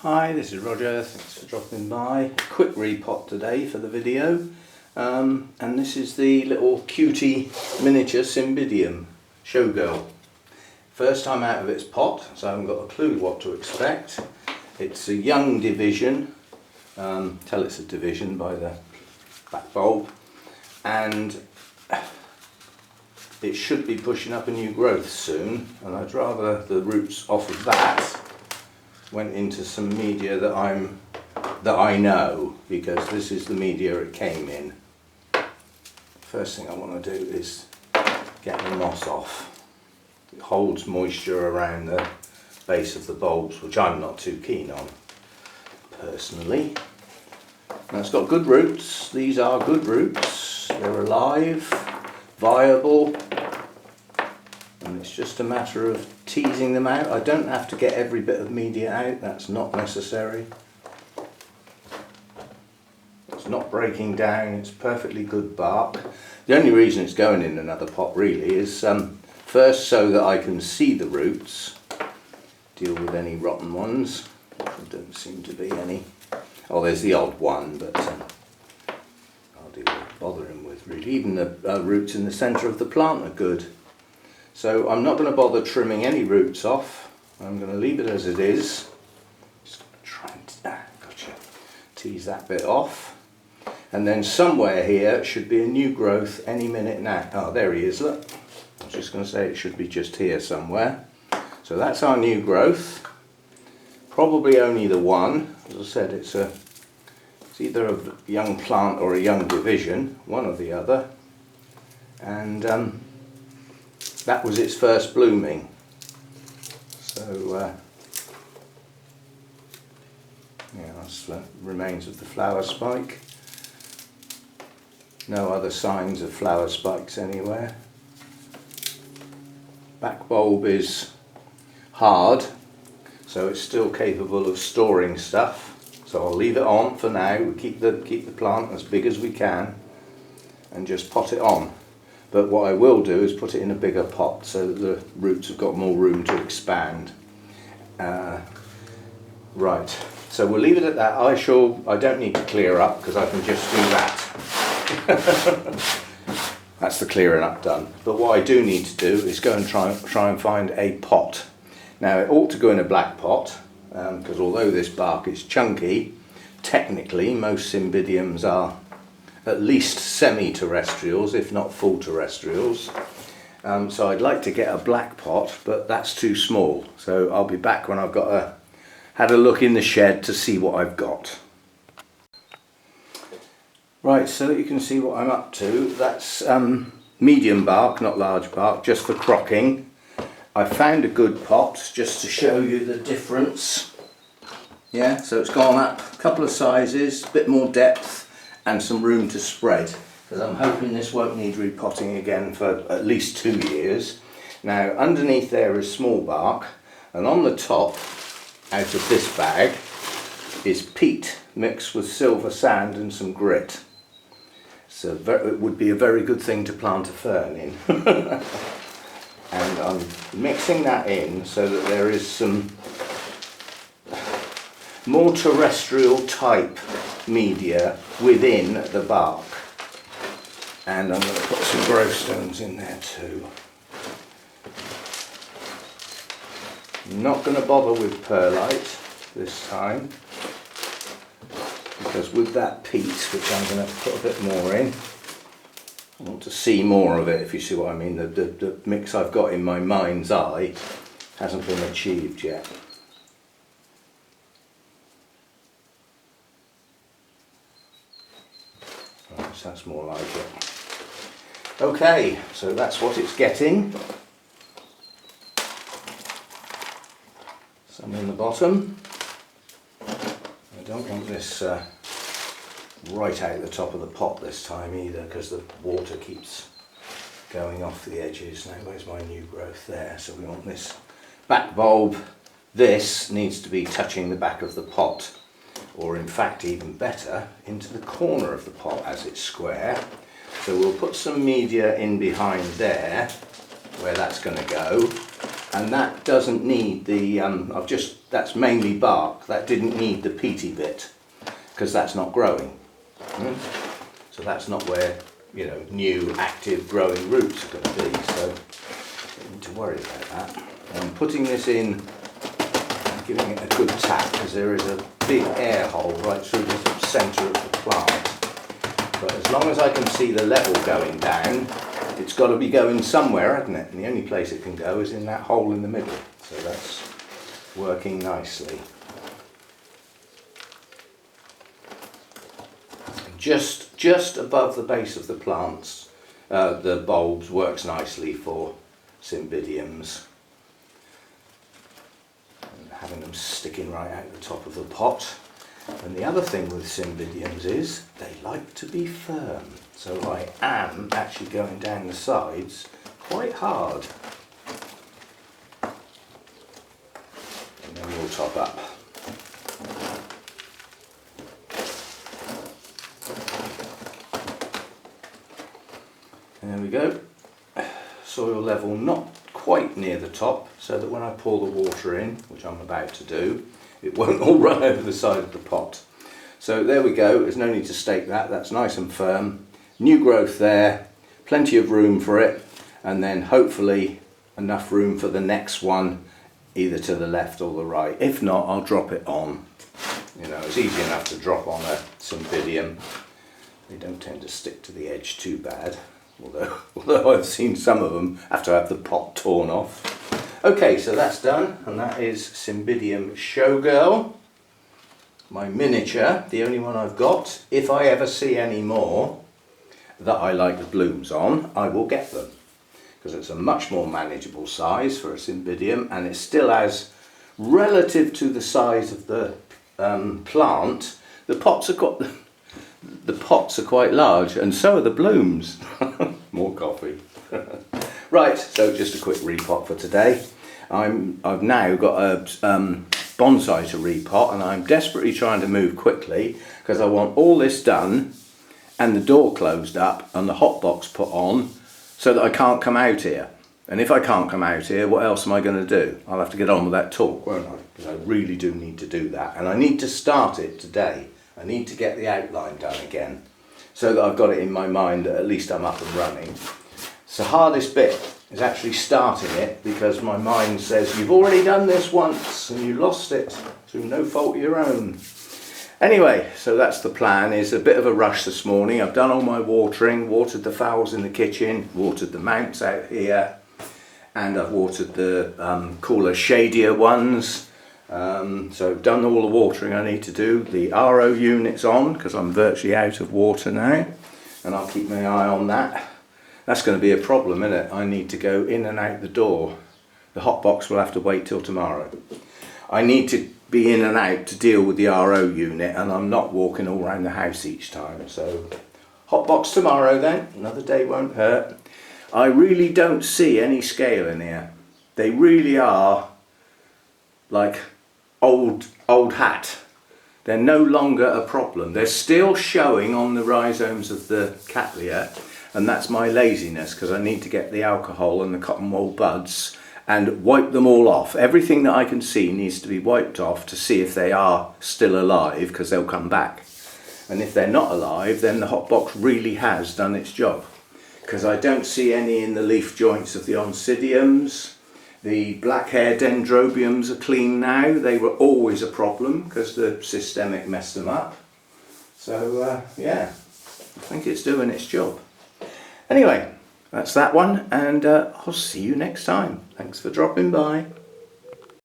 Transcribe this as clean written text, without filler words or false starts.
Hi, this is Roger, thanks for dropping by. A quick repot today for the video, and this is the little cutie miniature Cymbidium Showgirl. First time out of its pot, so I haven't got a clue what to expect. It's a young division, tell it's a division by the back bulb, and it should be pushing up a new growth soon, and I'd rather the roots off of that went into some media that I know, because this is the media it came in. First thing I want to do is get the moss off. It holds moisture around the base of the bulbs, which I'm not too keen on personally. Now it's got good roots. These are good roots. They're alive, viable, and it's just a matter of teasing them out. I don't have to get every bit of media out, that's not necessary. It's not breaking down, it's perfectly good bark. The only reason it's going in another pot really is first so that I can see the roots, deal with any rotten ones. There don't seem to be any. Oh, there's the odd one, but I'll deal with bothering with really. Even the roots in the centre of the plant are good. So I'm not going to bother trimming any roots off. I'm going to leave it as it is. Just going to try and tease that bit off. And then somewhere here should be a new growth any minute now. Oh, there he is, look. I was just going to say it should be just here somewhere. So that's our new growth. Probably only the one. As I said, it's either a young plant or a young division, one or the other. And that was its first blooming. So yeah, that's the remains of the flower spike. No other signs of flower spikes anywhere. Back bulb is hard, so it's still capable of storing stuff. So I'll leave it on for now. We keep the plant as big as we can and just pot it on. But what I will do is put it in a bigger pot so that the roots have got more room to expand. Right, so we'll leave it at that. I don't need to clear up because I can just do that. That's the clearing up done. But what I do need to do is go and try and find a pot. Now it ought to go in a black pot, because although this bark is chunky, technically most Cymbidiums are at least semi-terrestrials, if not full terrestrials. So I'd like to get a black pot, but that's too small. So I'll be back when I've had a look in the shed to see what I've got. Right, so that you can see what I'm up to, that's medium bark, not large bark, just for crocking. I found a good pot just to show you the difference. Yeah, so it's gone up a couple of sizes, a bit more depth, and some room to spread, because I'm hoping this won't need repotting again for at least 2 years. Now underneath there is small bark, and on the top, out of this bag, is peat mixed with silver sand and some grit. So it would be a very good thing to plant a fern in. And I'm mixing that in so that there is some more terrestrial type media within the bark. And I'm going to put some growth stones in there too. I'm not going to bother with perlite this time, because with that peat, which I'm going to put a bit more in, I want to see more of it, if you see what I mean. The mix I've got in my mind's eye hasn't been achieved yet. Right, so that's more like it. Okay, so that's what it's getting. Some in the bottom. I don't want this right out the top of the pot this time either, because the water keeps going off the edges. Now where's my new growth? There. So we want this back bulb. This needs to be touching the back of the pot, or in fact even better, into the corner of the pot as it's square. So we'll put some media in behind there where that's going to go, and that doesn't need the, that's mainly bark, that didn't need the peaty bit, because that's not growing. So that's not where, you know, new active growing roots are going to be, so don't need to worry about that. I'm putting this in, giving it a good tap, because there is a big air hole right through the centre of the plant. But as long as I can see the level going down, it's got to be going somewhere, hasn't it? And the only place it can go is in that hole in the middle. So that's working nicely. Just above the base of the plants, the bulbs works nicely for Cymbidiums. And having them sticking right out the top of the pot. And the other thing with Cymbidiums is they like to be firm. So I am actually going down the sides quite hard. And then we'll top up. And there we go. Soil level not quite near the top, so that when I pour the water in, which I'm about to do, it won't all run over the side of the pot. So there we go, there's no need to stake that, that's nice and firm. New growth there, plenty of room for it, and then hopefully enough room for the next one, either to the left or the right. If not, I'll drop it on. You know, it's easy enough to drop on a Cymbidium. They don't tend to stick to the edge too bad, although I've seen some of them have to have the pot torn off. Okay, so that's done, and that is Cymbidium Showgirl, my miniature, the only one I've got. If I ever see any more that I like the blooms on, I will get them, because it's a much more manageable size for a Cymbidium, and it still has, relative to the size of the plant, the pots are quite large, and so are the blooms. More coffee. Right, so just a quick repot for today. I've now got a bonsai to repot, and I'm desperately trying to move quickly because I want all this done and the door closed up and the hot box put on so that I can't come out here. And if I can't come out here, what else am I going to do? I'll have to get on with that talk, won't I? Because I really do need to do that, and I need to start it today. I need to get the outline done again so that I've got it in my mind that at least I'm up and running. It's the hardest bit, is actually starting it, because my mind says you've already done this once and you lost it through no fault of your own. Anyway, so that's the plan. It's a bit of a rush this morning. I've done all my watering, watered the fowls in the kitchen, watered the mounts out here, and I've watered the cooler, shadier ones. So I've done all the watering I need to do. The RO unit's on because I'm virtually out of water now, and I'll keep my eye on that. That's going to be a problem, isn't it? I need to go in and out the door. The hot box will have to wait till tomorrow. I need to be in and out to deal with the RO unit, and I'm not walking all around the house each time. So hot box tomorrow then, another day won't hurt. I really don't see any scale in here. They really are like old hat. They're no longer a problem. They're still showing on the rhizomes of the Cattleya, and that's my laziness, because I need to get the alcohol and the cotton wool buds and wipe them all off. Everything that I can see needs to be wiped off to see if they are still alive, because they'll come back. And if they're not alive, then the hot box really has done its job, because I don't see any in the leaf joints of the Oncidiums. The black hair dendrobiums are clean now. They were always a problem because the systemic messed them up. So yeah, I think it's doing its job. Anyway, that's that one, and I'll see you next time. Thanks for dropping by.